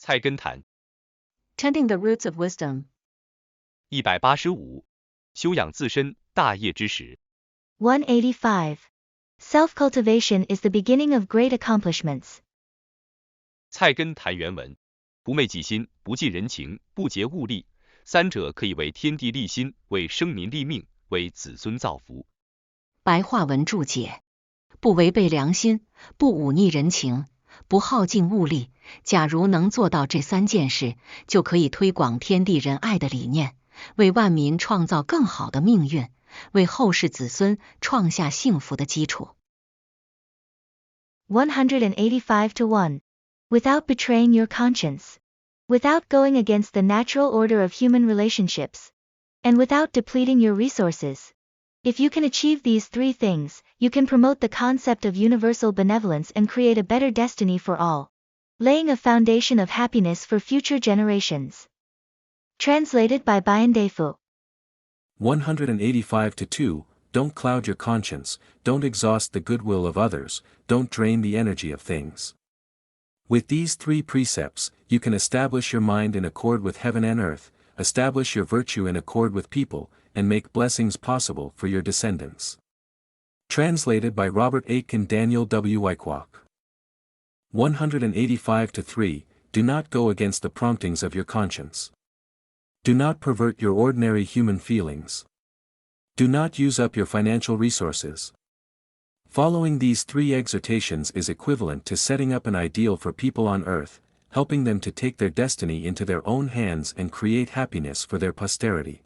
菜根谭 Tending the roots of wisdom. 185修养自身大业之始。 185. Self-cultivation is the beginning of great accomplishments. 菜根谭原文：不昧己心，不计人情，不竭物力，三者可以为天地立心，为生民立命，为子孙造福。白话文注解：不违背良心，不忤逆人情，不耗尽物力。假如能做到这3件事，就可以推广天地仁爱的理念，为万民创造更好的命运，为后世子孙创下幸福的基础。185-1. Without betraying your conscience, without going against the natural order of human relationships, and without depleting your resources. If you can achieve these 3 things, you can promote the concept of universal benevolence and create a better destiny for all, laying a foundation of happiness for future generations. Translated by Bayandefu. 185-2. Don't cloud your conscience, don't exhaust the goodwill of others, don't drain the energy of things. With these 3 precepts, you can establish your mind in accord with heaven and earth, establish your virtue in accord with people, and make blessings possible for your descendants. Translated by Robert Aitken Daniel W. Wyckoff. 185-3. Do not go against the promptings of your conscience. Do not pervert your ordinary human feelings. Do not use up your financial resources. Following these 3 exhortations is equivalent to setting up an ideal for people on earth, helping them to take their destiny into their own hands and create happiness for their posterity.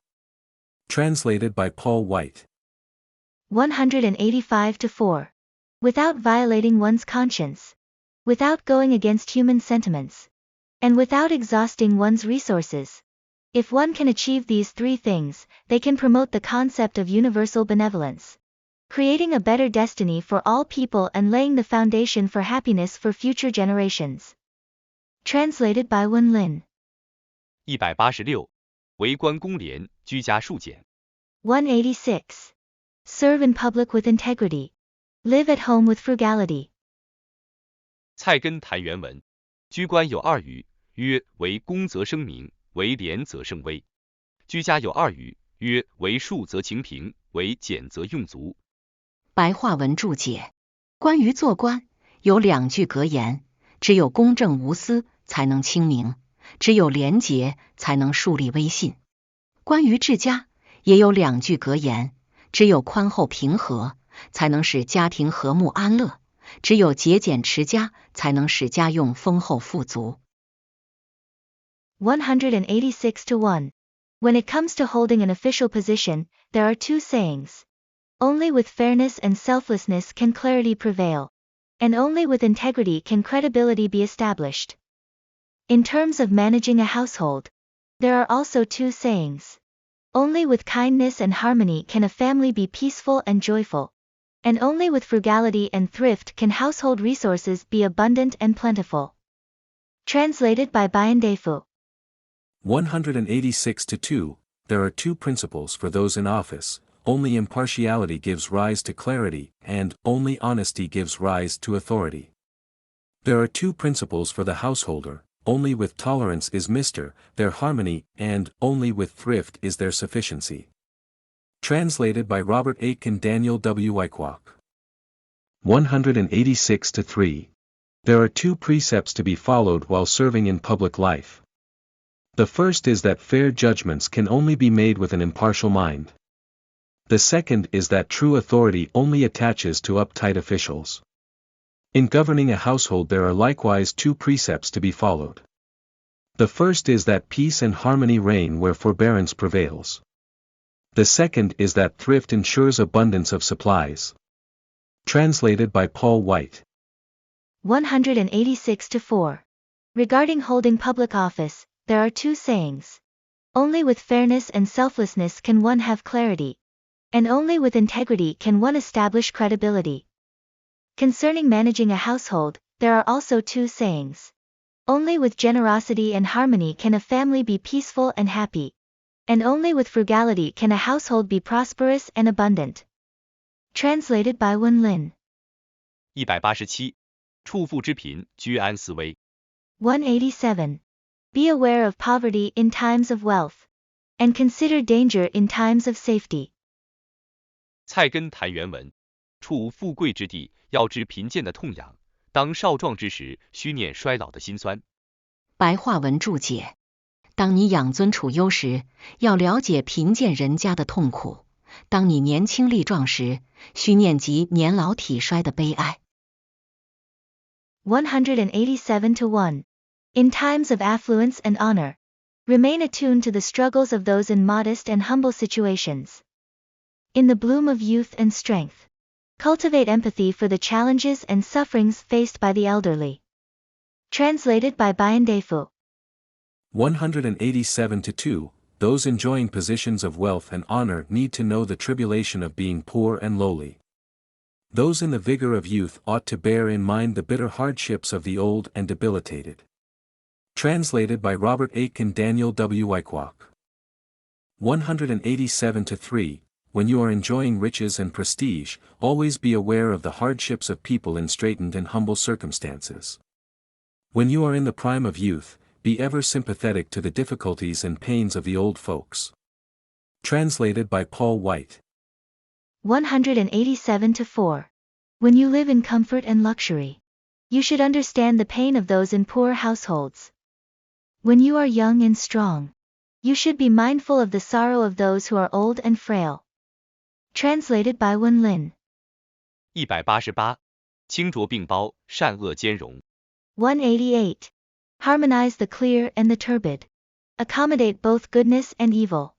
Translated by Paul White. 185-4. Without violating one's conscience, without going against human sentiments, and without exhausting one's resources. If one can achieve these 3 things, they can promote the concept of universal benevolence, creating a better destiny for all people and laying the foundation for happiness for future generations. Translated by Wen Lin. 186为官公廉，居家数简。 186. Serve in public with integrity. Live at home with frugality. 菜根谭原文：居官有2语，曰为公则声名，为廉则声威。居家有2语，曰为庶则情平，为俭则用足。白话文注解：关于做官，有2句格言：只有公正无私，才能清明；只有廉洁，才能树立威信。关于治家，也有2句格言：只有宽厚平和，才能使家庭和睦安乐；只有节俭持家，才能使家用丰厚富足。186-1. When it comes to holding an official position, there are 2 sayings. Only with fairness and selflessness can clarity prevail, and only with integrity can credibility be established. In terms of managing a household, there are also 2 sayings. Only with kindness and harmony can a family be peaceful and joyful, and only with frugality and thrift can household resources be abundant and plentiful. Translated by Bayandefu. 186-2. There are 2 principles for those in office: only impartiality gives rise to clarity, and only honesty gives rise to authority. There are 2 principles for the householder: only with tolerance is their harmony, and only with thrift is their sufficiency. Translated by Robert Aitken Daniel W. Wyckoff. 186-3. There are 2 precepts to be followed while serving in public life. The first is that fair judgments can only be made with an impartial mind. The second is that true authority only attaches to uptight officials. In governing a household there are likewise 2 precepts to be followed. The first is that peace and harmony reign where forbearance prevails. The second is that thrift ensures abundance of supplies. Translated by Paul White. 186-4. Regarding holding public office, there are 2 sayings. Only with fairness and selflessness can one have clarity, and only with integrity can one establish credibility. Concerning managing a household, there are also 2 sayings. Only with generosity and harmony can a family be peaceful and happy, and only with frugality can a household be prosperous and abundant. Translated by Wen Lin. 187处富之贫，居安思危。 187. Be aware of poverty in times of wealth. And consider danger in times of safety. 菜根谭原文：处富贵之地，要知贫贱的痛痒；当少壮之时，须念衰老的辛酸。白话文注解：当你养尊处优时，要了解贫贱人家的痛苦；当你年轻力壮时，须念及年老体衰的悲哀。187-1. In times of affluence and honor, remain attuned to the struggles of those in modest and humble situations. In the bloom of youth and strength, cultivate empathy for the challenges and sufferings faced by the elderly. Translated by Bayandefu. 187-2. Those enjoying positions of wealth and honor need to know the tribulation of being poor and lowly. Those in the vigor of youth ought to bear in mind the bitter hardships of the old and debilitated. Translated by Robert Aitken Daniel W. Wyckoff. 187-3. When you are enjoying riches and prestige, always be aware of the hardships of people in straitened and humble circumstances. When you are in the prime of youth, be ever sympathetic to the difficulties and pains of the old folks. Translated by Paul White. 187-4. When you live in comfort and luxury, you should understand the pain of those in poor households. When you are young and strong, you should be mindful of the sorrow of those who are old and frail. Translated by Wen Lin. 188. 清浊并包，善恶兼容。188. Harmonize the clear and the turbid. Accommodate both goodness and evil.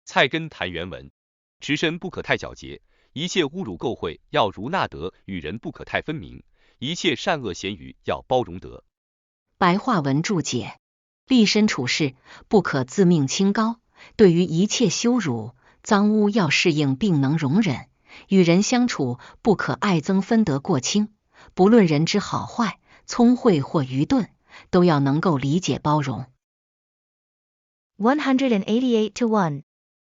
菜根谭原文：持身不可太皎洁，一切侮辱垢秽要如纳得，与人不可太分明，一切善恶咸愚要包容得。白话文注解：立身处世不可自命清高，对于一切羞辱、脏污要适应并能容忍，与人相处不可爱憎分得过轻，不论人之好坏、聪慧或愚钝，都要能够理解包容。188-1.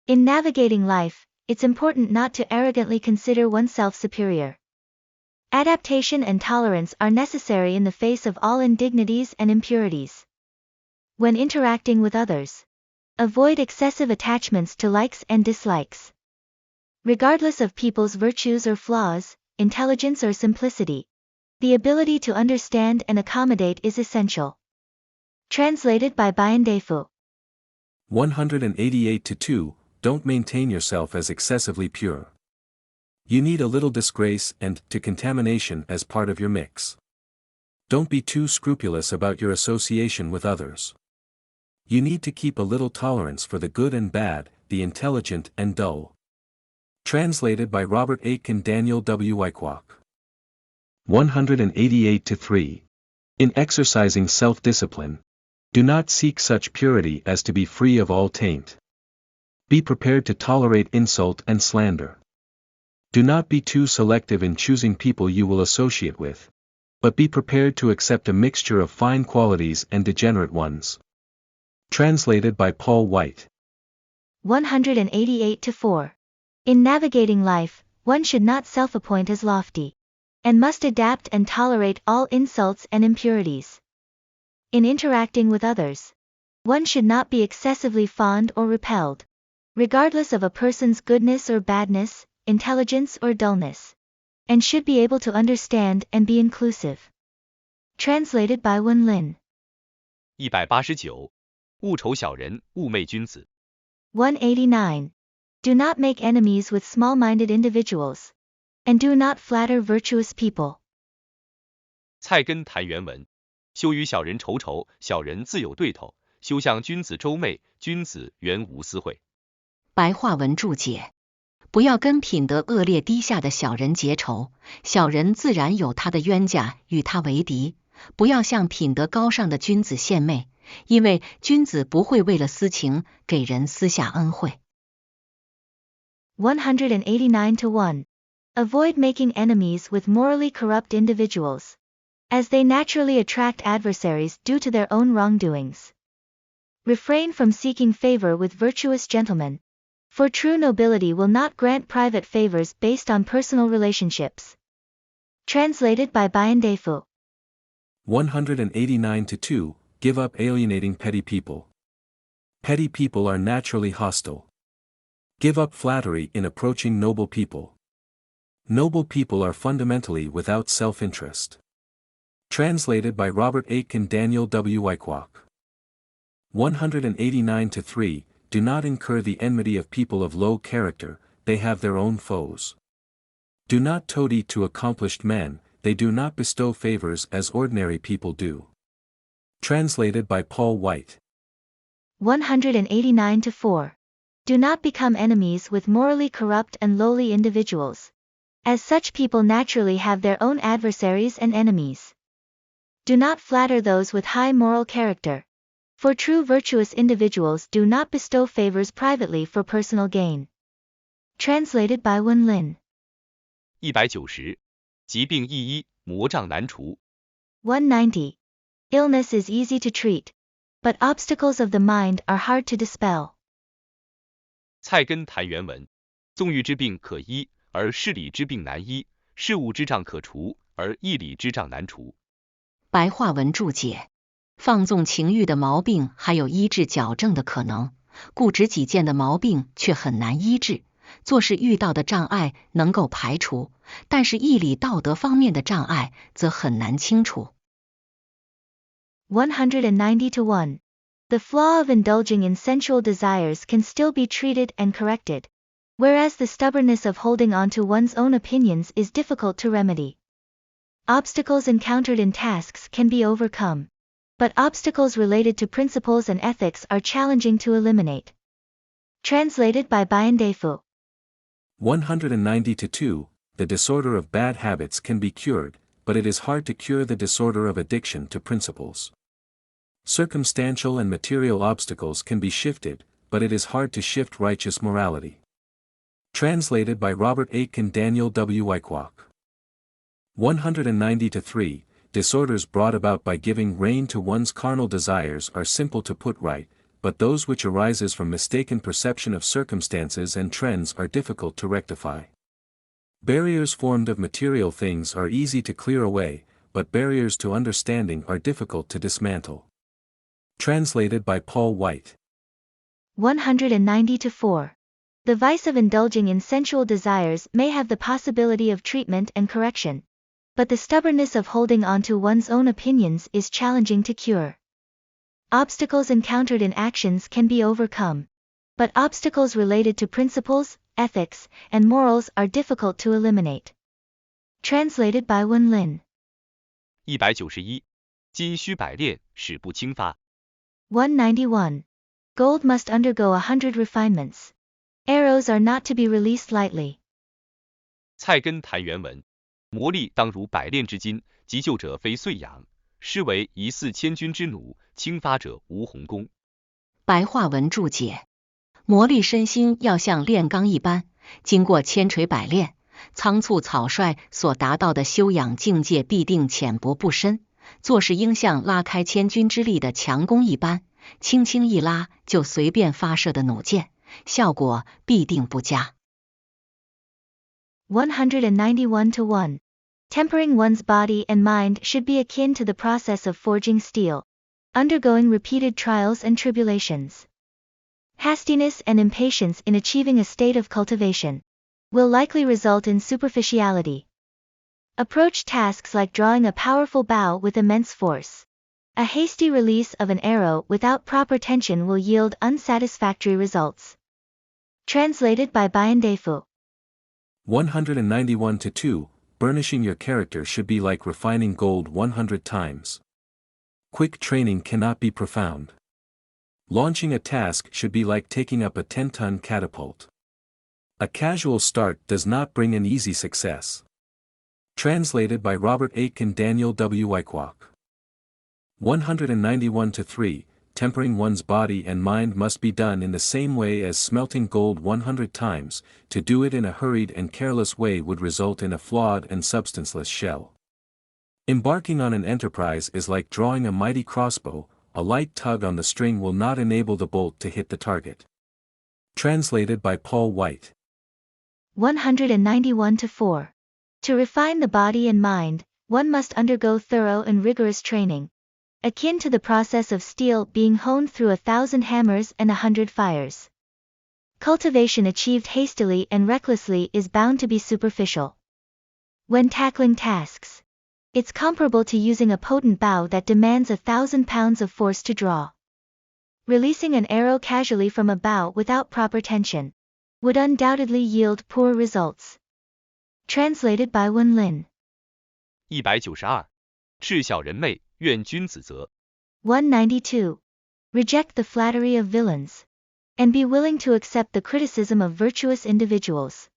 In navigating life, it's important not to arrogantly consider oneself superior. Adaptation and tolerance are necessary in the face of all indignities and impurities. When interacting with others, avoid excessive attachments to likes and dislikes. Regardless of people's virtues or flaws, intelligence or simplicity, the ability to understand and accommodate is essential. Translated by Bayandefu. 188-2. Don't maintain yourself as excessively pure. You need a little disgrace and to contamination as part of your mix. Don't be too scrupulous about your association with others. You need to keep a little tolerance for the good and bad, the intelligent and dull. Translated by Robert Aitken Daniel W. Wyckoff. 188-3. In exercising self-discipline, do not seek such purity as to be free of all taint. Be prepared to tolerate insult and slander. Do not be too selective in choosing people you will associate with, but be prepared to accept a mixture of fine qualities and degenerate ones. Translated by Paul White. 188-4. In navigating life, one should not self-appoint as lofty, and must adapt and tolerate all insults and impurities. In interacting with others, one should not be excessively fond or repelled, regardless of a person's goodness or badness, intelligence or dullness, and should be able to understand and be inclusive. Translated by Wen Lin. 189. 勿仇小人，勿媚君子。189. Do not make enemies with small-minded individuals, and do not flatter virtuous people. 菜根谭原文：休与小人仇仇，小人自有对头；休向君子周媚，君子原无私会。白话文注解：不要跟品德恶劣低下的小人结仇，小人自然有他的冤家与他为敌；不要向品德高尚的君子献媚，因为君子不会为了私情给人私下恩惠。189-1. Avoid making enemies with morally corrupt individuals, as they naturally attract adversaries due to their own wrongdoings. Refrain from seeking favor with virtuous gentlemen, for true nobility will not grant private favors based on personal relationships. Translated by Bayandefu. 189-2. give up alienating petty people. Petty people are naturally hostile. Give up flattery in approaching noble people. Noble people are fundamentally without self-interest. Translated by Robert Aitken Daniel W. Wyckoff. 189-3, do not incur the enmity of people of low character, they have their own foes. Do not toady to accomplished men, they do not bestow favors as ordinary people do. Translated by Paul White. 189-4. Do not become enemies with morally corrupt and lowly individuals, as such people naturally have their own adversaries and enemies. Do not flatter those with high moral character, for true virtuous individuals do not bestow favors privately for personal gain. Translated by Wen Lin. 190. 疾病易医，魔障难除。190. Illness is easy to treat, but obstacles of the mind are hard to dispel. 菜根谭原文：纵欲之病可医，而事理之病难医；事物之障可除，而义理之障难除。白话文注解：放纵情欲的毛病还有医治矫正的可能，固执己见的毛病却很难医治。做事遇到的障碍能够排除，但是义理道德方面的障碍则很难清除。190-1. The flaw of indulging in sensual desires can still be treated and corrected, whereas the stubbornness of holding on to one's own opinions is difficult to remedy. Obstacles encountered in tasks can be overcome, but obstacles related to principles and ethics are challenging to eliminate. Translated by Bayan Defu. 190-2, the disorder of bad habits can be cured, but it is hard to cure the disorder of addiction to principles. Circumstantial and material obstacles can be shifted, but it is hard to shift righteous morality. Translated by Robert Aitken Daniel W. Wyckoff. 190-3, disorders brought about by giving rein to one's carnal desires are simple to put right, but those which arises from mistaken perception of circumstances and trends are difficult to rectify. Barriers formed of material things are easy to clear away, but barriers to understanding are difficult to dismantle. Translated by Paul White. 190-4. The vice of indulging in sensual desires may have the possibility of treatment and correction, but the stubbornness of holding on to one's own opinions is challenging to cure. Obstacles encountered in actions can be overcome, but obstacles related to principles, ethics, and morals are difficult to eliminate. Translated by Wen Lin. 191. 金须百炼，使不轻发。191. Gold must undergo 100 refinements. Arrows are not to be released lightly. 菜根谭原文：磨砺当如百炼之金，急救者非遂养，施为疑似千钧之弩，轻发者无鸿功。白话文注解：磨砺身心要像炼钢一般，经过千锤百炼，仓促草率所达到的修养境界必定浅薄不深。做事应像拉开千钧之力的强弓一般，轻轻一拉就随便发射的弩箭，效果必定不佳。191-1. Tempering one's body and mind should be akin to the process of forging steel, undergoing repeated trials and tribulations. Hastiness and impatience in achieving a state of cultivation will likely result in superficiality. Approach tasks like drawing a powerful bow with immense force. A hasty release of an arrow without proper tension will yield unsatisfactory results. Translated by Bayan Defu. 191-2, burnishing your character should be like refining gold 100 times. Quick training cannot be profound. Launching a task should be like taking up a 10-ton catapult. A casual start does not bring an easy success. Translated by Robert Aitken Daniel W. Wyckoff. 191-3, tempering one's body and mind must be done in the same way as smelting gold 100 times, to do it in a hurried and careless way would result in a flawed and substanceless shell. Embarking on an enterprise is like drawing a mighty crossbow, a light tug on the string will not enable the bolt to hit the target. Translated by Paul White. 191-4. To refine the body and mind, one must undergo thorough and rigorous training, akin to the process of steel being honed through 1,000 hammers and 100 fires. Cultivation achieved hastily and recklessly is bound to be superficial. When tackling tasks, it's comparable to using a potent bow that demands 1,000 pounds of force to draw. Releasing an arrow casually from a bow without proper tension would undoubtedly yield poor results. Translated by Wen Lin. 192. 治小人媚，愿君子责。192. Reject the flattery of villains, and be willing to accept the criticism of virtuous individuals.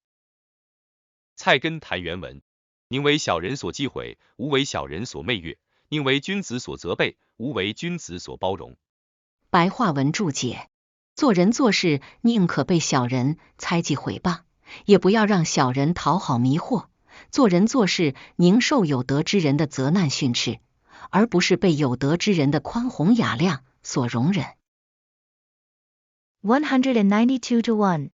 菜根谭原文：宁为小人所忌讳，无为小人所媚悦；宁为君子所责备，无为君子所包容。白话文注解：做人做事宁可被小人猜忌毁谤，也不要让小人讨好迷惑。做人做事宁受有德之人的责难训斥，而不是被有德之人的宽宏雅量所容忍。192-1.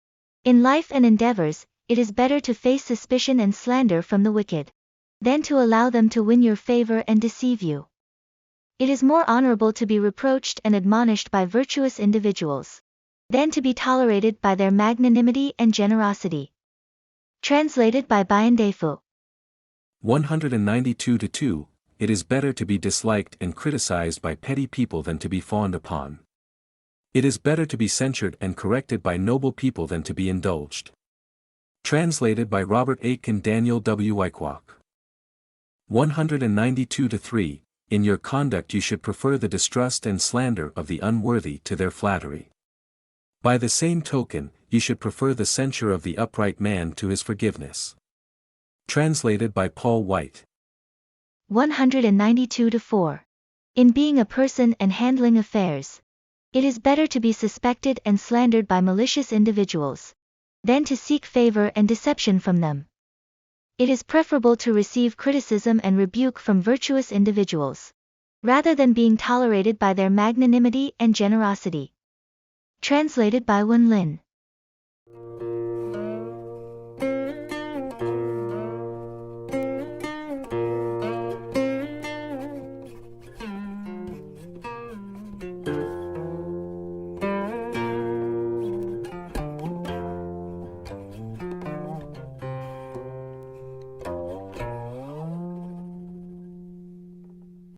In life and endeavors, it is better to face suspicion and slander from the wicked, than to allow them to win your favor and deceive you. It is more honorable to be reproached and admonished by virtuous individuals, than to be tolerated by their magnanimity and generosity. Translated by Bayan Defu. 192-2. It is better to be disliked and criticized by petty people than to be fawned upon. It is better to be censured and corrected by noble people than to be indulged. Translated by Robert Aitken Daniel W. Wyckoff. 192-3. In your conduct you should prefer the distrust and slander of the unworthy to their flattery. By the same token, you should prefer the censure of the upright man to his forgiveness. Translated by Paul White. 192-4. In being a person and handling affairs, it is better to be suspected and slandered by malicious individuals, than to seek favor and deception from them. It is preferable to receive criticism and rebuke from virtuous individuals, rather than being tolerated by their magnanimity and generosity. Translated by Wen Lin.